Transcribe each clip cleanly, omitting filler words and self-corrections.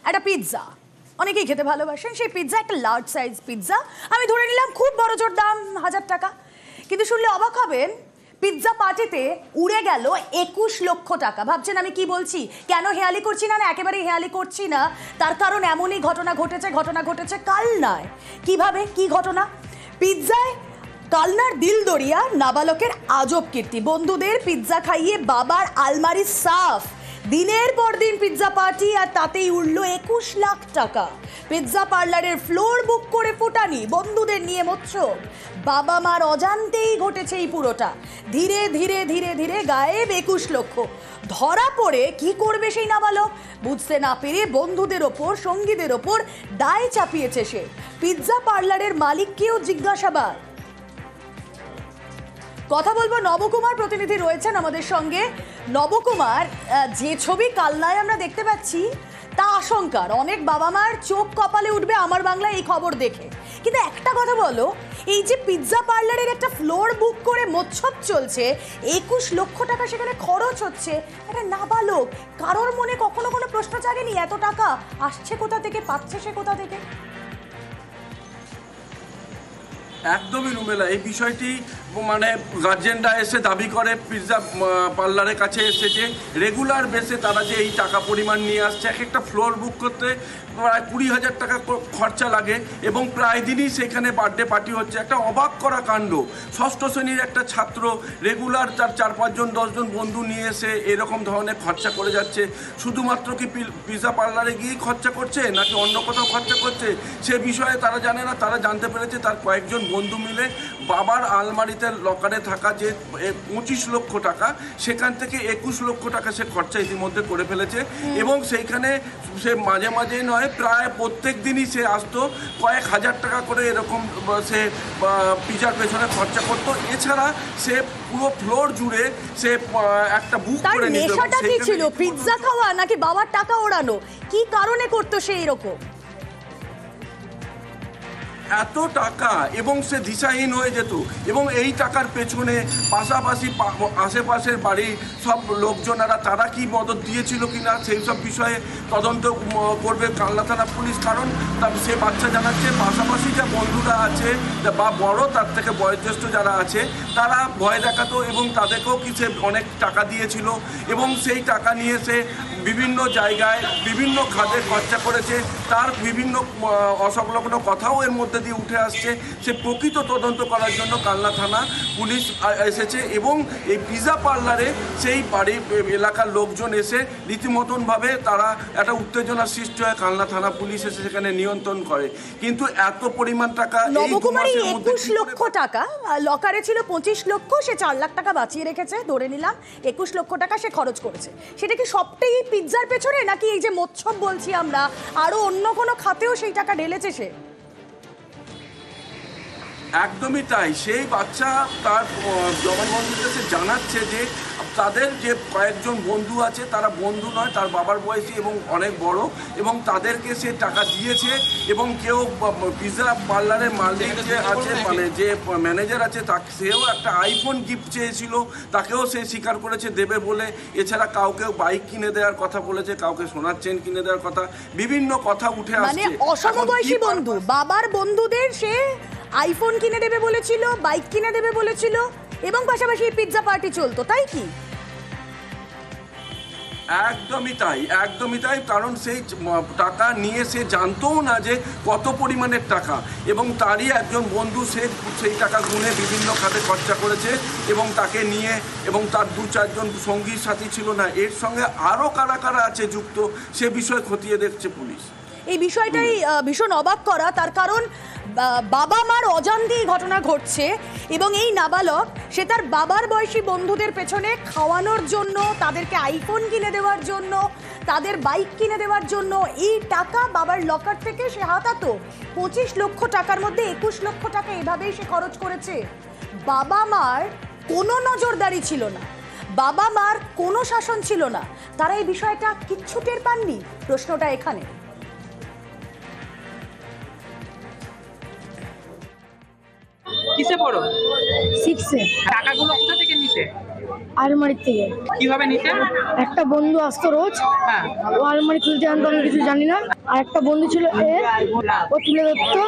একটা পিৎজা, অনেকেই খেতে ভালোবাসেন, সেই পিৎজা একটা লার্জ সাইজ পিৎজা, আমি ধরে নিলাম খুব বড় জোর দাম 1000 টাকা। কিন্তু শুনলে অবাক হবেন, পিৎজা পার্টিতে উড়ে গেল 21 লক্ষ টাকা। ভাবছেন আমি কি বলছি? কেন হেয়ালি করছি না? একেবারে হেয়ালি করছি না, তার কারণ এমনই ঘটনা ঘটেছে কালনায়। কিভাবে, কি ঘটনা? পিৎজায় কালনার দিলদরিয়া নাবালকের আজব কীর্তি। বন্ধুদের পিৎজা খাইয়ে বাবার আলমারি সাফ। দিনের পর দিন পিৎজা পার্টি, আর তাতেই উঠল 21 লাখ টাকা। পিৎজা পার্লারের ফ্লোর বুক করে ফুটানি, বন্ধুদের নিয়ে মোচ্ছব। বাবা মার অজান্তেই ঘটেছে এই পুরোটা। ধীরে ধীরে ধীরে ধীরে গায়েব 21 লক্ষ। ধরা পড়ে কি করবে সেই নাবালক? বুঝতে না পেরে বন্ধুদের ওপর, সঙ্গীদের ওপর দায় চাপিয়েছে সে। পিৎজা পার্লারের মালিককেও জিজ্ঞাসাবাদ। কথা বলবো, নবকুমার প্রতিনিধি রয়েছেন আমাদের সঙ্গে। নবকুমার, যে ছবি কালনায় আমরা দেখতে পাচ্ছি তা আশঙ্কার। অনেক বাবা মার চোখ কপালে উঠবে আমার বাংলায় এই খবর দেখে। কিন্তু একটা কথা বলো, এই যে পিৎজা পার্লারের একটা ফ্লোর বুক করে মোচ্ছব চলছে, 21 লক্ষ টাকা সেখানে খরচ হচ্ছে, একটা নাবালক, কারোর মনে কখনো কোনো প্রশ্ন জাগেনি এত টাকা আসছে কোথা থেকে, পাচ্ছে সে কোথা থেকে? একদমই রুমেলা, এই বিষয়টি মানে গার্জেনরা এসে দাবি করে পিৎজা পার্লারের কাছে এসেছে রেগুলার বেসে তারা যে এই টাকা পরিমাণ নিয়ে আসছে। এক একটা ফ্লোর বুক করতে প্রায় 20,000 টাকা খরচা লাগে এবং প্রায় দিনই সেখানে বার্থডে পার্টি হচ্ছে। একটা অবাক করা কাণ্ড। ষষ্ঠ শ্রেণীর একটা ছাত্র রেগুলার তার 4-5 জন 10 জন বন্ধু নিয়ে এসে এরকম ধরনের খরচা করে যাচ্ছে। শুধুমাত্র কি পিৎজা পার্লারে গিয়েই খরচা করছে নাকি অন্য কোথাও খরচা করছে সে বিষয়ে তারা জানে না। তারা জানতে পেরেছে তার কয়েকজন বন্ধু মিলে বাবার আলমারিতে লকারে থাকা যে 25 লক্ষ টাকা, সেখান থেকে 21 লক্ষ টাকা সে খরচা ইতিমধ্যে করে ফেলেছে। এবং সেইখানে সে মাঝে মাঝেই নয়, প্রায় প্রত্যেক দিনই সে আসতো, কয়েক হাজার টাকা করে এরকম সে পিৎজার পেছনে খরচা করতো। এছাড়া সে পুরো ফ্লোর জুড়ে সে একটা বুক করে নিত। নেশাটা কি ছিল? পিৎজা খাওয়া নাকি বাবার টাকা ওড়ানো? কি কারণে করতো সে এরকম? এত টাকা এবং সে দিশাহীন হয়ে যেত। এবং এই টাকার পেছনে পাশাপাশি আশেপাশের বাড়ির সব লোকজনেরা তারা কি মদত দিয়েছিল কিনা সেই সব বিষয়ে তদন্ত করবে কালনা থানা পুলিশ। কারণ সে বাচ্চা জানাচ্ছে পাশাপাশি যা বন্ধুরা আছে বা বড় তার থেকে বয়োজ্যেষ্ঠ যারা আছে তারা ভয় দেখাতো এবং তাদেরকেও কি সে অনেক টাকা দিয়েছিল এবং সেই টাকা নিয়ে সে বিভিন্ন জায়গায় বিভিন্ন খাতে খরচা করেছে। তার বিভিন্ন অসংলগ্ন কথাও এর মধ্যে দিয়ে উঠে আসছে। সে প্রকৃত তদন্ত করার জন্য কালনা থানা পুলিশ এসেছে এবং এই পিৎজা পার্লারে সেই বাড়ি এলাকার লোকজন এসে রীতিমতনভাবে তারা একটা উত্তেজনা সৃষ্টি হয়। কালনা থানা পুলিশ এসে সেখানে নিয়ন্ত্রণ করে। কিন্তু এত পরিমাণ টাকা, 21 লক্ষ টাকা লকারে ছিল, 25 লক্ষ, সে 4 লাখ টাকা বাঁচিয়ে রেখেছে, ধরে নিলাম 21 লক্ষ টাকা সে খরচ করেছে। সেটা কি সবটাই পিৎজার পেছনে নাকি এই যে মোচ্ছব বলছি আমরা আরো অন্য কোনো খাতেও সেই টাকা ঢেলেছে সে? একদমই তাই। সেই বাচ্চা তার জবানবন্দিতে সে জানাচ্ছে যে তাদের যে কয়েকজন বন্ধু আছে তারা বন্ধু নয়, তার বাবার বয়সী এবং অনেক বড়, এবং তাদেরকে সে টাকা দিয়েছে। এবং কেউ পিৎজা পার্লারের মালিক যে আছে, মানে যে ম্যানেজার আছে, তাকে সেও একটা আইফোন গিফট চেয়েছিল, তাকেও সে স্বীকার করেছে দেবে বলে। এছাড়া কাউকে বাইক কিনে দেওয়ার কথা বলেছে, কাউকে সোনার চেন কিনে দেওয়ার কথা, বিভিন্ন কথা উঠে আসছে। মানে অসমবয়সী বন্ধু, বাবার বন্ধুদের সে আইফোন কিনে দেবে বলেছিল, বাইক কিনে দেবে বলেছিল, এবং পাশাপাশি পিৎজা পার্টি চলতো, তাই কি? একদমই তাই, একদমই তাই। কারণ সেই টাকা নিয়ে সে জানতও না যে কত পরিমাণের টাকা, এবং তারই একজন বন্ধু সে সেই টাকা গুনে বিভিন্ন খাতে খরচা করেছে এবং তাকে নিয়ে, এবং তার 2-4 জন সঙ্গী সাথী ছিল না, এর সঙ্গে আরও কারা কারা আছে যুক্ত সে বিষয় খতিয়ে দেখছে পুলিশ। এই বিষয়টাই ভীষণ অবাক করা, তার কারণ বাবা মার অজান্তেই ঘটনা ঘটছে এবং এই নাবালক সে তার বাবার বয়সী বন্ধুদের পেছনে খাওয়ানোর জন্য, তাদেরকে আইফোন কিনে দেওয়ার জন্য, তাদের বাইক কিনে দেওয়ার জন্য এই টাকা বাবার লকার থেকে সে হাতাতো। 25 লক্ষ টাকার মধ্যে 21 লক্ষ টাকা এভাবেই সে খরচ করেছে। বাবা মার কোনো নজরদারি ছিল না, বাবা মার কোনো শাসন ছিল না, তারা এই বিষয়টা কিচ্ছু টের পাননি। প্রশ্নটা এখানে। কিসে পড়ো? 6-এ। টাকাগুলো কোথা থেকে নিতে? আলমারির থেকে। কিভাবে নিতেন? একটা বন্ধু আসতো রোজ, হ্যাঁ। ও আলমারি খুলতে জানতো, আমি কিছু জানি না। আর একটা বন্ধু ছিল ও তুলে ধরতো,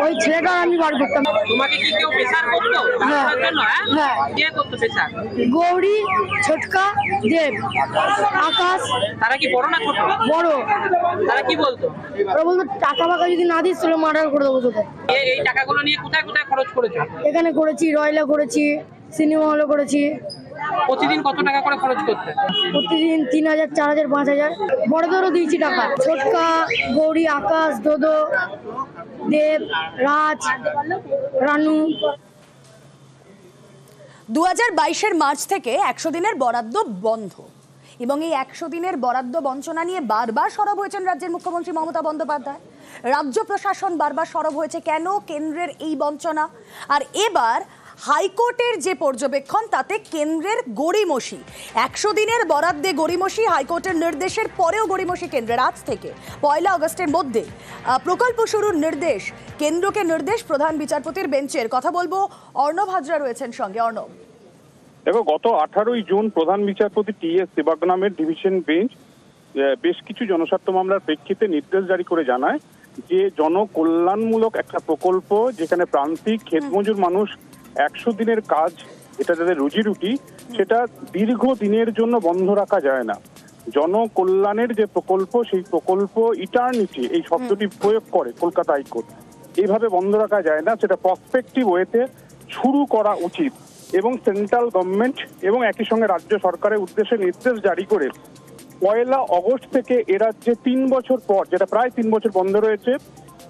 ওই ছেলেটা আমি বার করতাম। তোমাকে কি কেউ প্রেসার করতো জানার জন্য? হ্যাঁ। কে করতো প্রেসার? গৌরী, ছোটকা, দেব, আকাশ। তারা কি বড় না ছোট? বড়। তারা কি বলতো? ওরা বলতো টাকা ফাকা যদি না দিস তাহলে মার্ডার করে দেবো তোকে। এই টাকাগুলো নিয়ে কোথায় কোথায় খরচ করেছো? এখানে করেছি, রয়্যালে করেছি, সিনেমা হলে করেছি। প্রতিদিন কত টাকা করে খরচ করতে? প্রতিদিন 3000, 4000, 5000। বড়দেরও দিয়েছি টাকা। ছোটকা, গৌরী, আকাশ, দোদো, দেব, রাজ, রানু। 2022-এর মার্চ থেকে 100 দিনের বরাদ্দ বন্ধ, এবং এই 100 দিনের বরাদ্দ বঞ্চনা নিয়ে বারবার সরব হয়েছেন রাজ্যের মুখ্যমন্ত্রী মমতা বন্দ্যোপাধ্যায়। রাজ্য প্রশাসন বারবার সরব হয়েছে কেন কেন্দ্রের এই বঞ্চনা, আর এবার হাইকোর্টের যে পর্যবেক্ষণ তাতে কেন্দ্রের গড়িমসি। 100 দিনের বরাদ্দে গড়িমসি, হাইকোর্টের নির্দেশের পরেও গড়িমসি কেন্দ্রের। আজ থেকে 1 আগস্টের মধ্যে প্রকল্প শুরুর নির্দেশ, কেন্দ্রকে নির্দেশ প্রধান বিচারপতির বেঞ্চের। কথা বলবো, অর্ণব হাজরা রয়েছেন সঙ্গে। অর্ণব, দেখো, গত 18ই জুন প্রধান বিচারপতি টি.এস. সেবাগ্রামের ডিভিশন বেঞ্চ বেশ কিছু জনস্বার্থ মামলার প্রেক্ষিতে নির্দেশ জারি করে জানায় যে জনকল্যাণমূলক একটা প্রকল্প যেখানে প্রান্তিক ক্ষেতমজুর মানুষ 100 দিনের কাজ, এটা যাদের রুজি রুটি, সেটা দীর্ঘদিনের জন্য বন্ধ রাখা যায় না। জনকল্যাণের যে প্রকল্প, সেই প্রকল্প ইটার্নিটি এই শব্দটি প্রয়োগ করে কলকাতা হাইকোর্ট। এইভাবে বন্ধ রাখা যায় না, সেটা প্রসপেক্টিভ ওয়েতে শুরু করা উচিত। এবং সেন্ট্রাল গভর্নমেন্ট এবং একই সঙ্গে রাজ্য সরকারের উদ্দেশ্যে নির্দেশ জারি করে 1 আগস্ট থেকে এ রাজ্যে 3 বছর পর, যেটা প্রায় 3 বছর বন্ধ রয়েছে,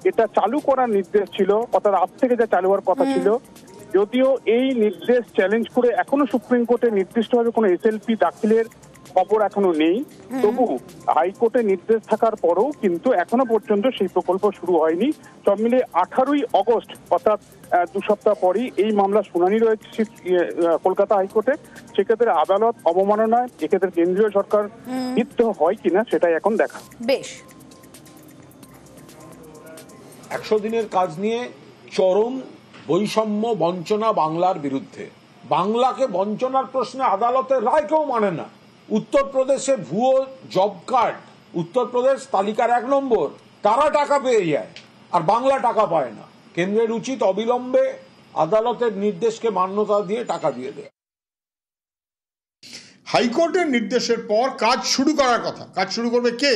এটা চালু করার নির্দেশ ছিল, অর্থাৎ আজ থেকে যা চালু হওয়ার কথা ছিল। যদিও এই নির্দেশ চ্যালেঞ্জ করে এখনো সুপ্রিম কোর্টে নির্দিষ্টভাবে কোনো এসএলপি দাখিলের খবর এখনো নেই, তবু হাইকোর্টের নির্দেশ থাকার পরেও কিন্তু এখনো পর্যন্ত সেই প্রকল্প শুরু হয়নি। সব মিলে 18ই আগস্ট, অর্থাৎ 2 সপ্তাহ পরই এই মামলা শুনানি রয়েছে কলকাতা হাইকোর্টে। সেক্ষেত্রে আদালত অবমাননায় এক্ষেত্রে কেন্দ্রীয় সরকার লিপ্ত হয় কিনা সেটাই এখন দেখা। বেশ, 100 দিনের কাজ নিয়ে চরম বৈষম্য বঞ্চনা বাংলার বিরুদ্ধে। বাংলাকে বঞ্চনার প্রশ্নে আদালতের রায় কেউ মানে না। উত্তরপ্রদেশে ভুয়ো জব কার্ড, উত্তরপ্রদেশ তালিকার 1 নম্বর, তারা টাকা পেয়ে যায় আর বাংলা টাকা পায় না। কেন্দ্রের উচিত অবিলম্বে আদালতের নির্দেশকে মান্যতা দিয়ে টাকা দিয়ে দেয়। হাইকোর্টের নির্দেশের পর কাজ শুরু করার কথা। কাজ শুরু করবে কে?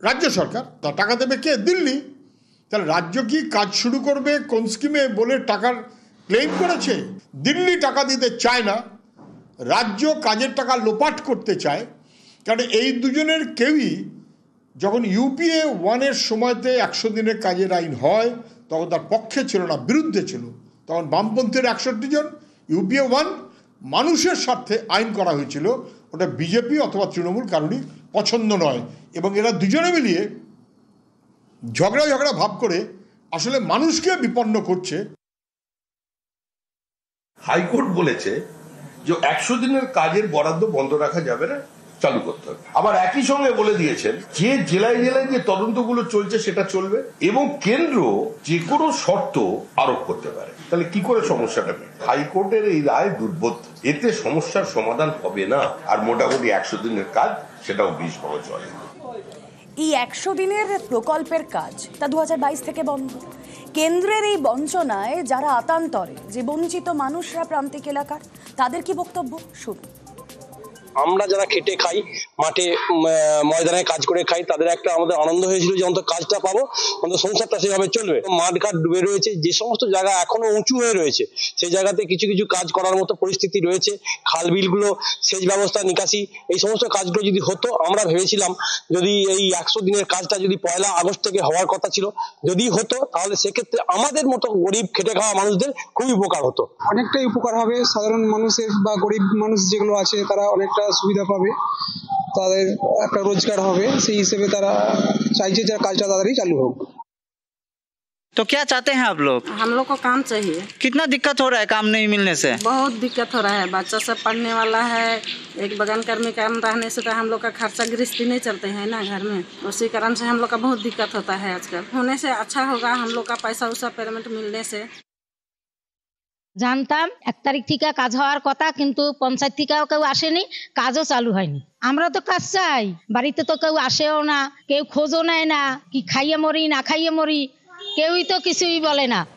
রাজ্য সরকার। তা টাকা দেবে কে? দিল্লি। তাহলে রাজ্য কি কাজ শুরু করবে কোন স্কিমে বলে টাকার ক্লেম করেছে? দিল্লি টাকা দিতে চায় না, রাজ্য কাজের টাকা লোপাট করতে চায়। কারণ এই দুজনের কেউই যখন ইউপিএ 1-এর সময়তে 100 দিনের কাজের আইন হয় তখন তার পক্ষে ছিল না, বিরুদ্ধে ছিল। তখন বামপন্থীর 61 জন, ইউপিএ 1 মানুষের স্বার্থে আইন করা হয়েছিল, ওটা বিজেপি অথবা তৃণমূল কারণই পছন্দ নয়। এবং এরা দুজনে মিলিয়ে ঝগড়া ভাব করে আসলে মানুষকে বিপন্ন করছে। হাইকোর্ট বলেছে যে 100 দিনের কাজের বরাদ্দ বন্ধ রাখা যাবে না, চালু করতে হবে। আবার একই সঙ্গে বলে দিয়েছেন যে জেলায় জেলায় যে তদন্তগুলো চলছে সেটা চলবে এবং কেন্দ্র যে কোনো শর্ত আরোপ করতে পারে। তাহলে কি করে সমস্যাটা মেটাবে? হাইকোর্টের এই রায় দুর্বোধ্য, এতে সমস্যার সমাধান হবে না। আর মোটামুটি 100 দিনের কাজ সেটাও 20 ভাবে চলে। এই 100 দিনের প্রকল্পের কাজ তা 2022 থেকে বন্ধ। কেন্দ্রের এই বঞ্চনায় যারা আতান্তরে, যে বঞ্চিত মানুষরা প্রান্তিক এলাকার, তাদের কি বক্তব্য শুনুন। আমরা যারা খেটে খাই, মাঠে ময়দানে কাজ করে খাই, তাদের একটা আমাদের আনন্দ হয়েছিল যে অন্তত কাজটা পাবো, অন্তত সংসারটা সেভাবে চলবে। মাঠঘাট ডুবে রয়েছে, যে সমস্ত জায়গা এখনো উঁচু হয়ে রয়েছে সেই জায়গাতে কিছু কিছু কাজ করার মতো পরিস্থিতি রয়েছে। খাল বিলগুলো, সেচ ব্যবস্থা, নিকাশি, এই সমস্ত কাজগুলো যদি হতো, আমরা ভেবেছিলাম যদি এই 100 দিনের কাজটা যদি 1 আগস্ট থেকে হওয়ার কথা ছিল, যদি হতো তাহলে সেক্ষেত্রে আমাদের মতো গরিব খেটে খাওয়া মানুষদের খুবই উপকার হতো। অনেকটাই উপকার হবে সাধারণ মানুষের, বা গরিব মানুষ যেগুলো আছে তারা অনেকটা সুবিধা পাবে, তাদের একটা রোজগার হবে। সেই হিসেবে তারা চাইছে যে কাজটা তাড়াতাড়ি চালু হোক। तो क्या चाहते हैं आप लोग? हम लोग को काम चाहिए। कितना दिक्कत हो रहा है काम नहीं मिलने से? बहुत दिक्कत हो रहा है, बच्चा सब पढ़ने वाला है, एक बगान कर्मी काम रहने से तो हम लोग का खर्चा गृहस्थी नहीं चलते हैं ना घर में, उसी कारण से हम लोग का बहुत दिक्कत होता है। आजकल होने से अच्छा होगा, हम लोग का पैसा उसा पेमेंट मिलने से। জানতাম 1 তারিখ থেকে কাজ হওয়ার কথা, কিন্তু পঞ্চায়েত থেকেও কেউ আসেনি, কাজও চালু হয়নি। আমরা তো কাজ চাই, বাড়িতে তো কেউ আসেও না, কেউ খোঁজও নেয় না, কি খাইয়ে মরি না খাইয়ে মরি, কেউই তো কিছুই বলে না।